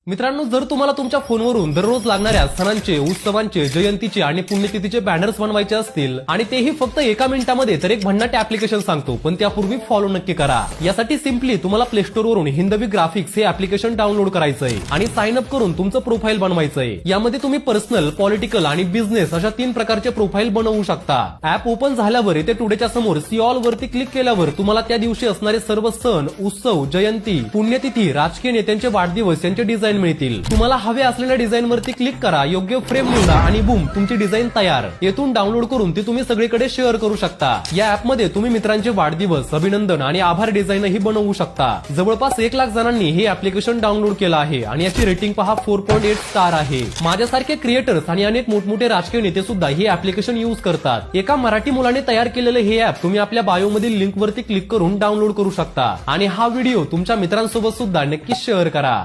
मित्रांनो, जर तुम्हाला तुमच्या फोनवरून दररोज लागणाऱ्या सणांचे, उत्सवांचे, जयंतीचे आणि पुण्यतिथीचे बॅनर्स बनवायचे असतील आणि तेही फक्त एका मिनिटामध्ये, तर एक भन्नाट ऍप्लिकेशन सांगतो, पण त्यापूर्वी फॉलो नक्की करा. यासाठी सिम्पली तुम्हाला प्ले स्टोर वरून हिंदवी ग्राफिक्स हे ऍप्लिकेशन डाउनलोड करायचंय आणि साइन अप करून तुमचं प्रोफाईल बनवायचंय. यामध्ये तुम्ही पर्सनल, पॉलिटिकल आणि बिझनेस अशा 3 प्रकारचे प्रोफाईल बनवू शकता. ऍप ओपन झाल्यावर इथे टुडेच्या समोर सी ऑल वरती क्लिक केल्यावर तुम्हाला त्या दिवशी असणारे सर्व सण, उत्सव, जयंती, पुण्यतिथी, राजकीय नेत्यांचे वाढदिवस यांचे डिझाईन मिळतील. तुम्हाला हवे असलेल्या डिझाईन वरती क्लिक करा, योग्य फ्रेम निवडा आणि बूम, तुमची डिझाईन तयार. येथून डाउनलोड करून ती तुम्ही सगळीकडे शेअर करू शकता. या ऍप मध्ये तुम्ही मित्रांचे वाढदिवस, अभिनंदन आणि आभार डिझाईनही बनवू शकता. जवळपास 1 लाख जणांनी हे ऍप्लिकेशन डाउनलोड केलं आहे आणि याची रेटिंग पहा 4.8 स्टार आहे. माझ्यासारखे क्रिएटर्स आणि अनेक मोठमोठे राजकीय नेते सुद्धा हे ऍप्लिकेशन युज करतात. एका मराठी मुलाने तयार केलेलं हे ऍप तुम्ही आपल्या बायो मधील लिंक वरती क्लिक करून डाउनलोड करू शकता आणि हा व्हिडिओ तुमच्या मित्रांसोबत सुद्धा नक्की शेअर करा.